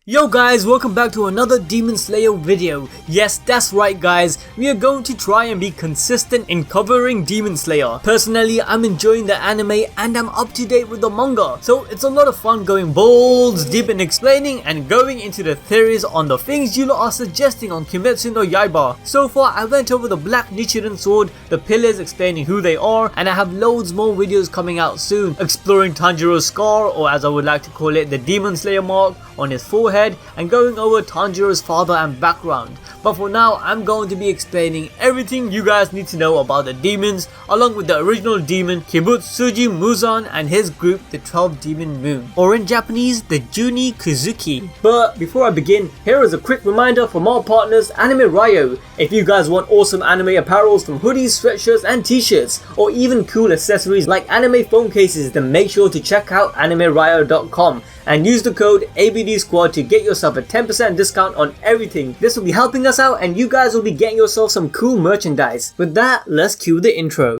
Yo guys, welcome back to another Demon Slayer video. Yes, that's right guys, we are going to try and be consistent in covering Demon Slayer. Personally, I'm enjoying the anime and I'm up to date with the manga. So it's a lot of fun going balls deep in explaining and going into the theories on the things you lot are suggesting on Kimetsu no Yaiba. So far, I went over the Black Nichirin sword, the pillars explaining who they are, and I have loads more videos coming out soon exploring Tanjiro's scar, or as I would like to call it, the Demon Slayer mark on his forehead, and going over Tanjiro's father and background. But for now, I'm going to be explaining everything you guys need to know about the demons, along with the original demon Kibutsuji Muzan and his group, the 12 Demon Moon, or in Japanese, the Juni Kizuki. But before I begin, here is a quick reminder from our partners Anime Ryo. If you guys want awesome anime apparels from hoodies, sweatshirts and t-shirts, or even cool accessories like anime phone cases, then make sure to check out animeryo.com and use the code ABDSQUAD to get yourself a 10% discount on everything. This will be helping us out and you guys will be getting yourself some cool merchandise. With that, let's cue the intro.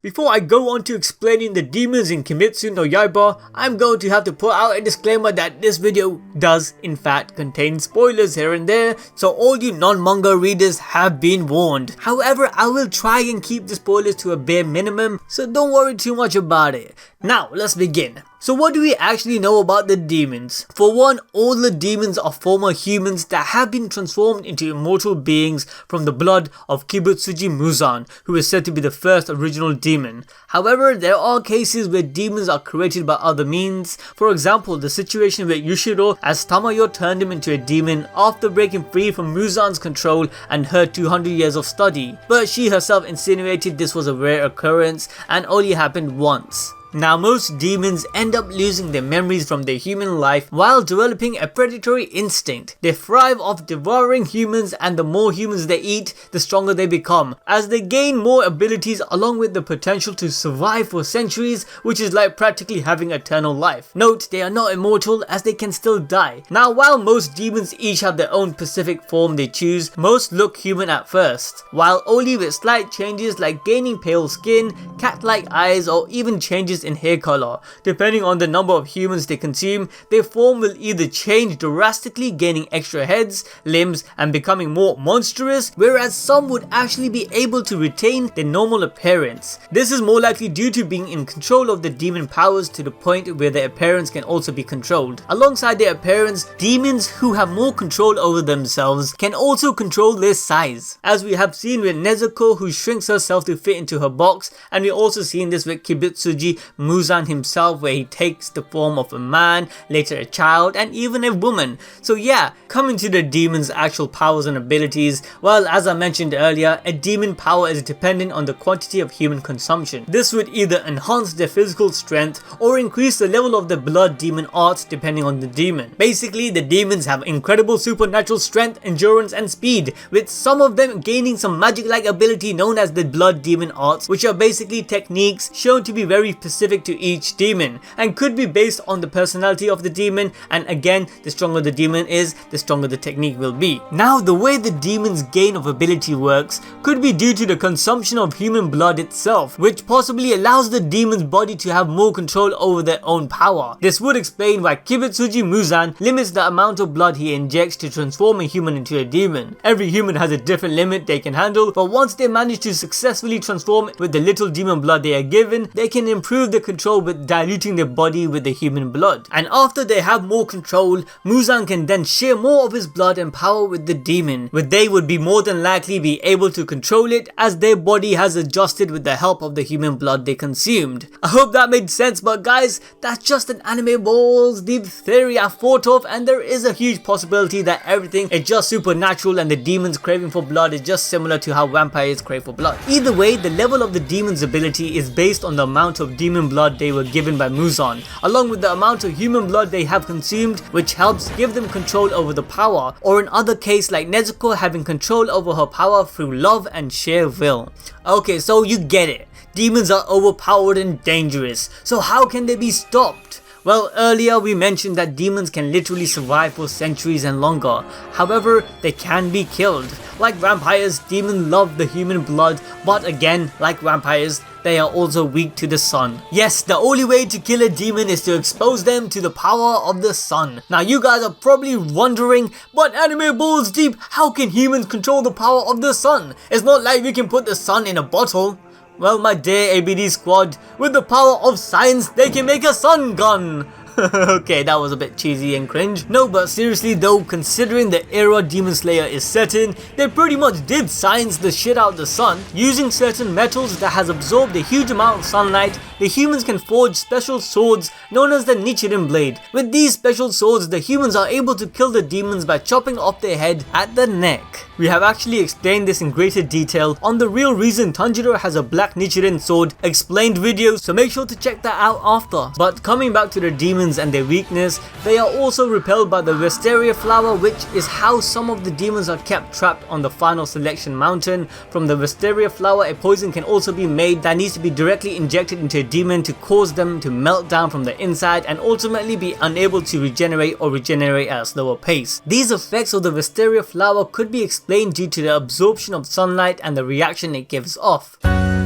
Before I go on to explaining the demons in Kimetsu no Yaiba, I'm going to have to put out a disclaimer that this video does in fact contain spoilers here and there, so all you non-manga readers have been warned. However, I will try and keep the spoilers to a bare minimum, so don't worry too much about it. Now, let's begin. So what do we actually know about the demons? For one, all the demons are former humans that have been transformed into immortal beings from the blood of Kibutsuji Muzan, who is said to be the first original demon. However, there are cases where demons are created by other means. For example, the situation with Yushiro, as Tamayo turned him into a demon after breaking free from Muzan's control and her 200 years of study. But she herself insinuated this was a rare occurrence and only happened once. Now, most demons end up losing their memories from their human life while developing a predatory instinct. They thrive off devouring humans, and the more humans they eat, the stronger they become, as they gain more abilities along with the potential to survive for centuries, which is like practically having eternal life. Note, they are not immortal as they can still die. Now, while most demons each have their own specific form they choose, most look human at first, while only with slight changes like gaining pale skin, cat-like eyes, or even changes in hair color. Depending on the number of humans they consume, their form will either change drastically, gaining extra heads, limbs, and becoming more monstrous, whereas some would actually be able to retain their normal appearance. This is more likely due to being in control of the demon powers to the point where their appearance can also be controlled. Alongside their appearance, demons who have more control over themselves can also control their size, as we have seen with Nezuko, who shrinks herself to fit into her box, and we also seen this with Kibutsuji Muzan himself, where he takes the form of a man, later a child, and even a woman. So yeah, coming to the demon's actual powers and abilities, well, as I mentioned earlier, a demon power is dependent on the quantity of human consumption. This would either enhance their physical strength or increase the level of the blood demon arts depending on the demon. Basically, the demons have incredible supernatural strength, endurance, and speed, with some of them gaining some magic-like ability known as the blood demon arts, which are basically techniques shown to be very specific to each demon and could be based on the personality of the demon, and again, the stronger the demon is, the stronger the technique will be. Now, the way the demon's gain of ability works could be due to the consumption of human blood itself, which possibly allows the demon's body to have more control over their own power. This would explain why Kibutsuji Muzan limits the amount of blood he injects to transform a human into a demon. Every human has a different limit they can handle, but once they manage to successfully transform with the little demon blood they are given, they can improve the control with diluting their body with the human blood. And after they have more control, Muzan can then share more of his blood and power with the demon, where they would be more than likely be able to control it as their body has adjusted with the help of the human blood they consumed. I hope that made sense, but guys, that's just an anime balls deep theory I thought of, and there is a huge possibility that everything is just supernatural and the demon's craving for blood is just similar to how vampires crave for blood. Either way, the level of the demon's ability is based on the amount of demon blood they were given by Muzan, along with the amount of human blood they have consumed, which helps give them control over the power, or in other case like Nezuko having control over her power through love and sheer will. Okay, so you get it. Demons are overpowered and dangerous, so how can they be stopped? Well, earlier we mentioned that demons can literally survive for centuries and longer. However, they can be killed. Like vampires, demons love the human blood, but again, like vampires, they are also weak to the sun. Yes, the only way to kill a demon is to expose them to the power of the sun. Now you guys are probably wondering, but anime balls deep, how can humans control the power of the sun? It's not like we can put the sun in a bottle. Well, my dear ABD squad, with the power of science, they can make a sun gun. Okay, that was a bit cheesy and cringe. No, but seriously though, considering the era Demon Slayer is set in, they pretty much did science the shit out of the sun. Using certain metals that has absorbed a huge amount of sunlight, the humans can forge special swords known as the Nichirin Blade. With these special swords, the humans are able to kill the demons by chopping off their head at the neck. We have actually explained this in greater detail on the real reason Tanjiro has a black Nichirin sword explained video, so make sure to check that out after. But coming back to the demons and their weakness, they are also repelled by the wisteria flower, which is how some of the demons are kept trapped on the final selection mountain. From the wisteria flower, a poison can also be made that needs to be directly injected into a demon to cause them to melt down from the inside and ultimately be unable to regenerate or regenerate at a slower pace. These effects of the wisteria flower could be explained due to the absorption of sunlight and the reaction it gives off.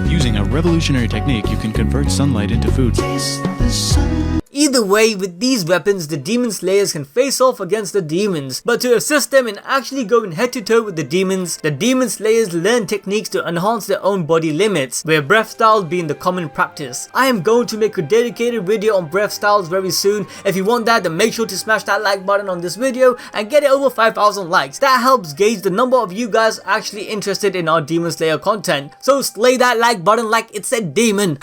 Using a revolutionary technique, you can convert sunlight into food. Either way, with these weapons, the demon slayers can face off against the demons, but to assist them in actually going head to toe with the demon slayers learn techniques to enhance their own body limits, where breath styles being the common practice. I am going to make a dedicated video on breath styles very soon. If you want that, then make sure to smash that like button on this video and get it over 5,000 likes. That helps gauge the number of you guys actually interested in our demon slayer content. So slay that like button like it's a demon.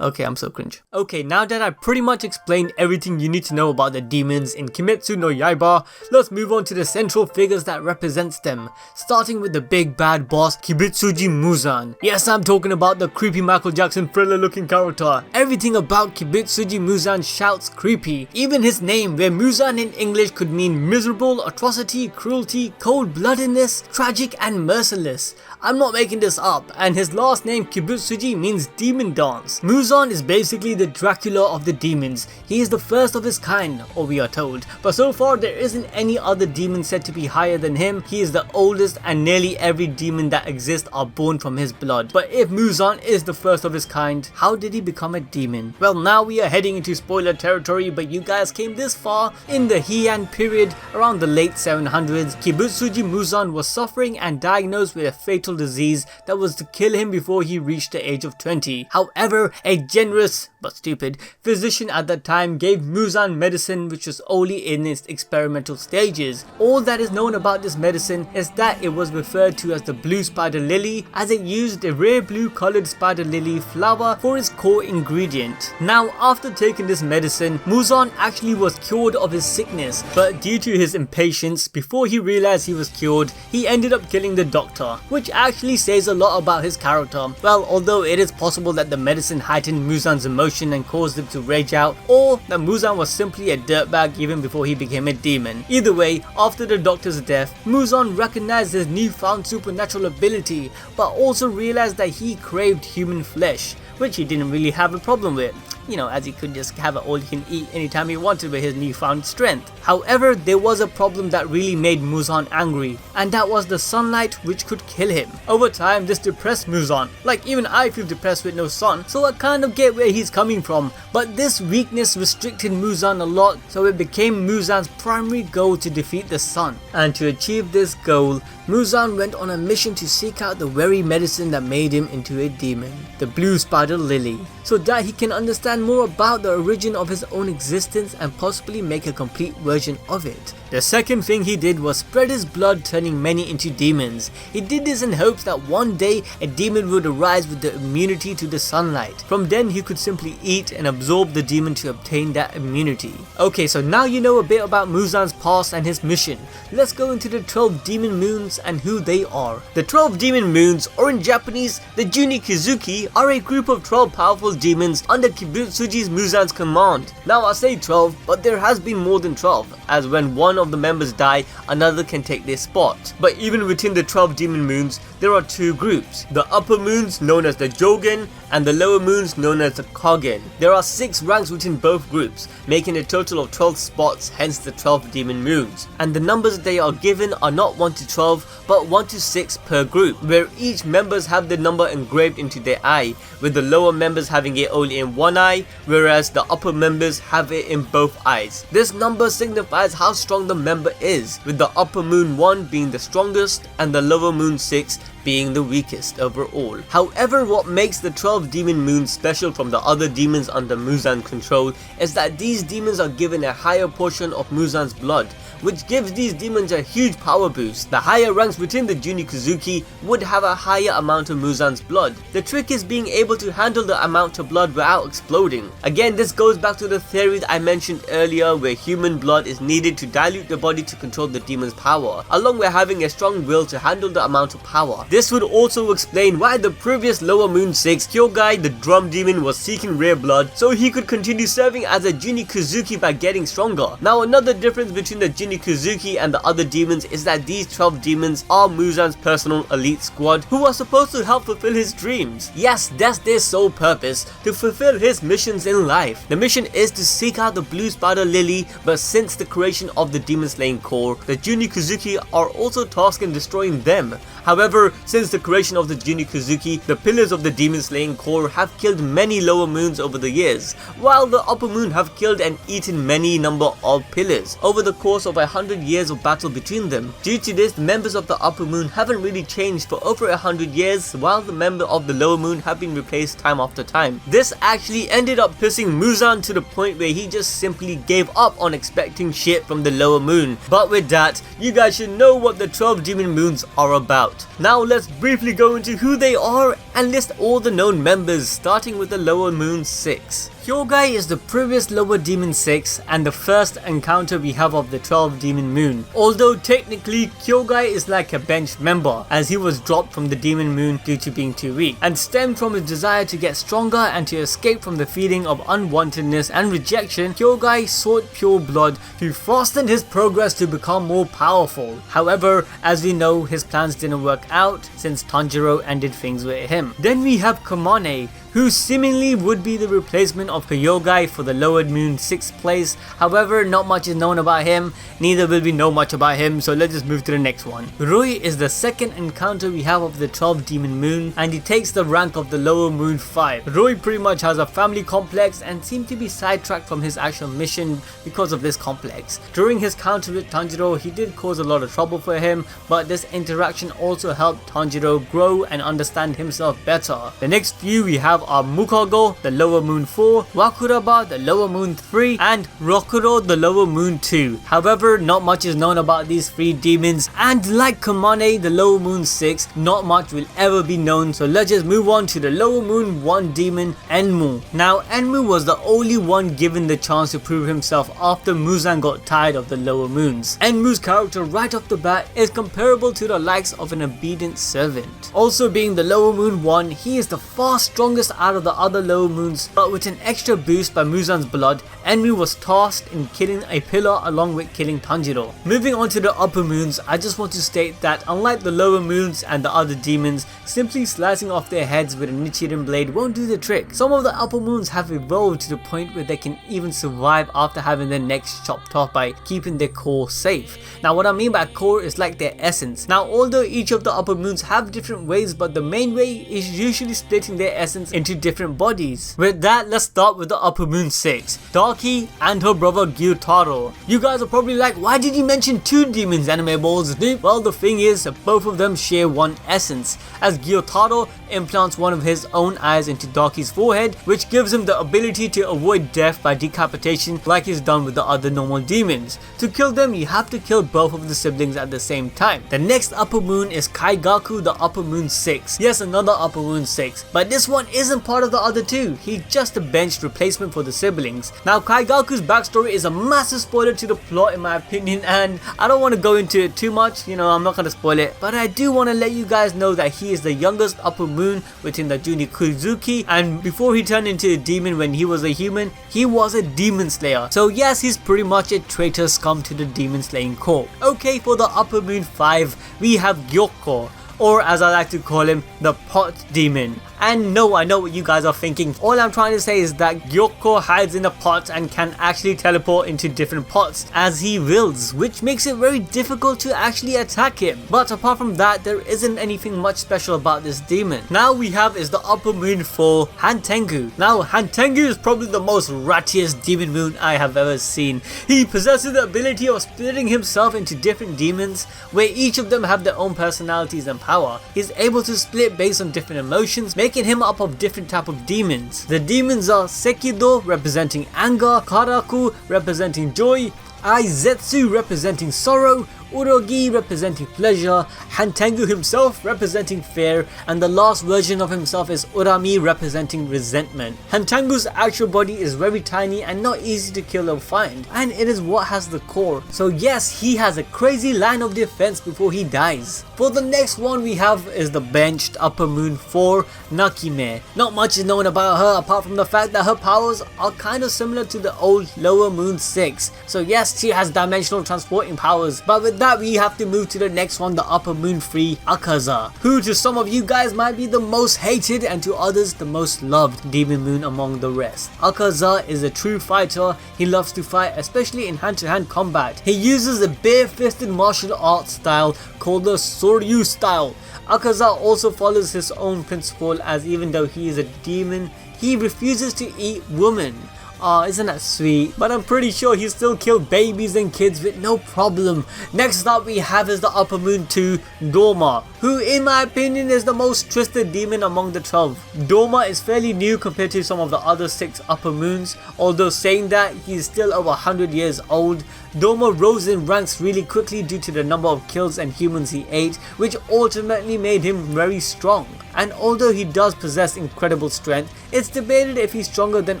Okay, I'm so cringe. Okay, now that I pretty much explained everything you need to know about the demons in Kimetsu no Yaiba, let's move on to the central figures that represents them, starting with the big bad boss Kibutsuji Muzan. Yes, I'm talking about the creepy Michael Jackson thriller looking character. Everything about Kibutsuji Muzan shouts creepy. Even his name, where Muzan in English could mean miserable, atrocity, cruelty, cold-bloodedness, tragic and merciless. I'm not making this up, and his last name Kibutsuji means demon dance. Muzan is basically the Dracula of the demons. He is the first of his kind, or we are told, but so far there isn't any other demon said to be higher than him. He is the oldest and nearly every demon that exists are born from his blood. But if Muzan is the first of his kind, how did he become a demon? Well, now we are heading into spoiler territory, but you guys came this far. In the Heian period, around the late 700s, Kibutsuji Muzan was suffering and diagnosed with a fatal disease that was to kill him before he reached the age of 20. However, a generous but stupid physician at that time gave Muzan medicine which was only in its experimental stages. All that is known about this medicine is that it was referred to as the blue spider lily, as it used a rare blue colored spider lily flower for its core ingredient. Now, after taking this medicine, Muzan actually was cured of his sickness, but due to his impatience, before he realized he was cured, he ended up killing the doctor, which actually says a lot about his character. Well, although it is possible that the medicine heightened Muzan's emotion and caused him to rage out, or that Muzan was simply a dirtbag even before he became a demon. Either way, after the doctor's death, Muzan recognized his newfound supernatural ability, but also realized that he craved human flesh, which he didn't really have a problem with. You know, as he could just have it all he can eat anytime he wanted with his newfound strength. However, there was a problem that really made Muzan angry, and that was the sunlight, which could kill him. Over time, this depressed Muzan. Like, even I feel depressed with no sun, so I kind of get where he's coming from. But this weakness restricted Muzan a lot, so it became Muzan's primary goal to defeat the sun. And to achieve this goal, Muzan went on a mission to seek out the very medicine that made him into a demon, the blue spider lily, so that he can understand more about the origin of his own existence and possibly make a complete version of it. The second thing he did was spread his blood, turning many into demons. He did this in hopes that one day a demon would arise with the immunity to the sunlight. From then he could simply eat and absorb the demon to obtain that immunity. Okay, so now you know a bit about Muzan's past and his mission. Let's go into the 12 demon moons and who they are. The 12 demon moons, or in Japanese, the Juni Kizuki, are a group of 12 powerful demons under Kibutsuji Muzan's command. Now I say 12, but there has been more than 12, as when one of the members die, another can take their spot. But even within the 12 demon moons, there are two groups. The upper moons, known as the Jogen, and the lower moons known as the Kage. There are 6 ranks within both groups, making a total of 12 spots, hence the 12 demon moons. And the numbers they are given are not 1 to 12 but 1 to 6 per group, where each members have the number engraved into their eye, with the lower members having it only in one eye, whereas the upper members have it in both eyes. This number signifies how strong the member is, with the upper moon 1 being the strongest and the lower moon 6 being the weakest overall. However, what makes the 12 demon moons special from the other demons under Muzan control is that these demons are given a higher portion of Muzan's blood, which gives these demons a huge power boost. The higher ranks within the Juni Kizuki would have a higher amount of Muzan's blood. The trick is being able to handle the amount of blood without exploding. Again, this goes back to the theory that I mentioned earlier, where human blood is needed to dilute the body to control the demon's power, along with having a strong will to handle the amount of power. This would also explain why the previous lower moon 6, Kyogai the drum demon, was seeking rare blood so he could continue serving as a Juni Kizuki by getting stronger. Now, another difference between the Juni Kizuki and the other demons is that these 12 demons are Muzan's personal elite squad who are supposed to help fulfill his dreams. Yes, that's their sole purpose, to fulfill his missions in life. The mission is to seek out the blue spider lily, but since the creation of the demon slaying core, the Juni Kizuki are also tasked in destroying them. However, since the creation of the Juni Kizuki, the pillars of the demon slaying core have killed many lower moons over the years, while the upper moon have killed and eaten many number of pillars over the course of 100 years of battle between them. Due to this, the members of the upper moon haven't really changed for over 100 years, while the members of the lower moon have been replaced time after time. This actually ended up pissing Muzan to the point where he just simply gave up on expecting shit from the lower moon. But with that, you guys should know what the 12 demon moons are about. Now let's briefly go into who they are and list all the known members, starting with the lower moon 6. Kyogai is the previous lower demon 6 and the first encounter we have of the 12 demon moon. Although technically Kyogai is like a bench member, as he was dropped from the demon moon due to being too weak, and stemmed from his desire to get stronger and to escape from the feeling of unwantedness and rejection. Kyogai sought pure blood to fasten his progress to become more powerful. However, as we know, his plans didn't work out since Tanjiro ended things with him. Then we have Kamane, who seemingly would be the replacement of Kyogai for the lower moon 6th place. However, not much is known about him, neither will we know much about him, so let's just move to the next one. Rui is the second encounter we have of the 12 demon moon, and he takes the rank of the lower moon 5. Rui pretty much has a family complex and seemed to be sidetracked from his actual mission because of this complex. During his counter with Tanjiro, he did cause a lot of trouble for him, but this interaction also helped Tanjiro grow and understand himself better. The next few we have are Mukago, the lower moon 4, Wakuraba, the lower moon 3, and Rokuro, the lower moon 2. However, not much is known about these 3 demons, and like Kamane, the lower moon 6, not much will ever be known, so let's just move on to the lower moon 1 demon, Enmu. Now, Enmu was the only one given the chance to prove himself after Muzan got tired of the lower moons. Enmu's character right off the bat is comparable to the likes of an obedient servant. Also being the lower moon 1, he is the far strongest out of the other lower moons, but with an extra boost by Muzan's blood, Enmu was tasked in killing a pillar along with killing Tanjiro. Moving on to the upper moons, I just want to state that unlike the lower moons and the other demons, simply slicing off their heads with a Nichirin blade won't do the trick. Some of the upper moons have evolved to the point where they can even survive after having their necks chopped off by keeping their core safe. Now, what I mean by core is like their essence. Now, although each of the upper moons have different ways, but the main way is usually splitting their essence into different bodies. With that, let's start with the upper moon 6, Darky and her brother Gyutaro. You guys are probably like, why did you mention 2 demons, anime balls, dude? Well, the thing is, both of them share one essence, as Gyutaro implants one of his own eyes into Darky's forehead, which gives him the ability to avoid death by decapitation like he's done with the other normal demons. To kill them, you have to kill both of the siblings at the same time. The next upper moon is Kaigaku, the upper moon 6. Yes, another upper moon 6, but this one isn't part of the other 2. He's just a benched replacement for the siblings. Now, Kaigaku's backstory is a massive spoiler to the plot in my opinion, and I don't want to go into it too much, I'm not going to spoil it, but I do want to let you guys know that he is the youngest upper moon within the Juni Kizuki, and before he turned into a demon when he was a human, he was a demon slayer. So yes, he's pretty much a traitor scum to the demon slaying corps. Okay, for the upper moon 5, we have Gyoko, or as I like to call him, the pot demon. And no, I know what you guys are thinking. All I'm trying to say is that Gyoko hides in a pot and can actually teleport into different pots as he wills, which makes it very difficult to actually attack him. But apart from that, there isn't anything much special about this demon. Now we have is the Upper Moon for Hantengu. Now Hantengu is probably the most rattiest demon moon I have ever seen. He possesses the ability of splitting himself into different demons, where each of them have their own personalities and power. He's able to split based on different emotions, making him up of different type of demons. The demons are Sekido representing anger, Karaku representing joy, Aizetsu representing sorrow, Urogi representing pleasure, Hantengu himself representing fear, and the last version of himself is Urami representing resentment. Hantengu's actual body is very tiny and not easy to kill or find, and it is what has the core. So yes, he has a crazy line of defense before he dies. For the next one we have is the benched Upper Moon 4 Nakime. Not much is known about her apart from the fact that her powers are kind of similar to the old Lower Moon 6. So yes, she has dimensional transporting powers, but with that we have to move to the next one, the Upper Moon 3 Akaza, who to some of you guys might be the most hated and to others the most loved demon moon among the rest. Akaza is a true fighter. He loves to fight, especially in hand-to-hand combat. He uses a bare-fisted martial arts style called the Soryu style. Akaza also follows his own principle, as even though he is a demon, he refuses to eat women. Aw, isn't that sweet? But I'm pretty sure he still killed babies and kids with no problem. Next up we have is the Upper Moon 2 Doma, who in my opinion is the most twisted demon among the 12. Doma is fairly new compared to some of the other 6 Upper Moons, although saying that he is still over 100 years old. Doma rose in ranks really quickly due to the number of kills and humans he ate, which ultimately made him very strong. And although he does possess incredible strength, it's debated if he's stronger than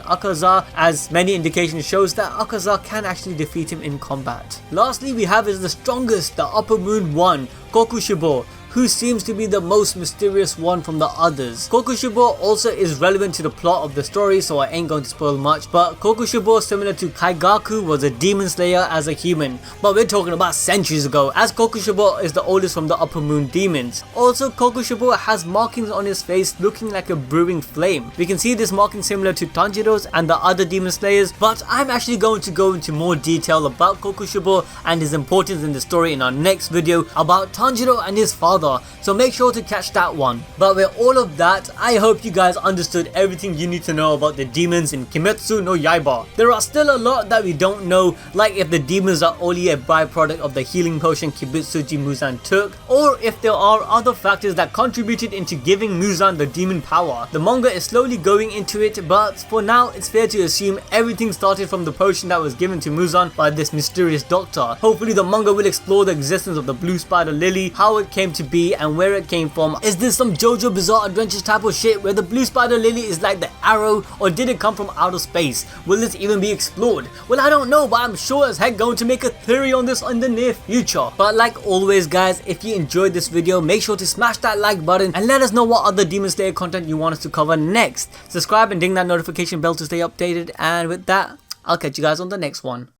Akaza, as many indications shows that Akaza can actually defeat him in combat. Lastly we have is the strongest, the Upper Moon 1 Kokushibo, who seems to be the most mysterious one from the others. Kokushibo also is relevant to the plot of the story, so I ain't going to spoil much, but Kokushibo, similar to Kaigaku, was a demon slayer as a human, but we're talking about centuries ago, as Kokushibo is the oldest from the Upper Moon demons. Also, Kokushibo has markings on his face looking like a brewing flame. We can see this marking similar to Tanjiro's and the other demon slayers, but I'm actually going to go into more detail about Kokushibo and his importance in the story in our next video about Tanjiro and his father. So make sure to catch that one. But with all of that, I hope you guys understood everything you need to know about the demons in Kimetsu no Yaiba. There are still a lot that we don't know, like if the demons are only a byproduct of the healing potion Kibutsuji Muzan took, or if there are other factors that contributed into giving Muzan the demon power. The manga is slowly going into it, but for now it's fair to assume everything started from the potion that was given to Muzan by this mysterious doctor. Hopefully the manga will explore the existence of the blue spider lily, how it came to be and where it came from. Is this some JoJo Bizarre Adventures type of shit where the blue spider lily is like the arrow, or did it come from outer space? Will this even be explored? Well, I don't know, but I'm sure as heck going to make a theory on this in the near future. But like always guys, if you enjoyed this video, make sure to smash that like button and let us know what other Demon Slayer content you want us to cover next. Subscribe and ding that notification bell to stay updated, and with that, I'll catch you guys on the next one.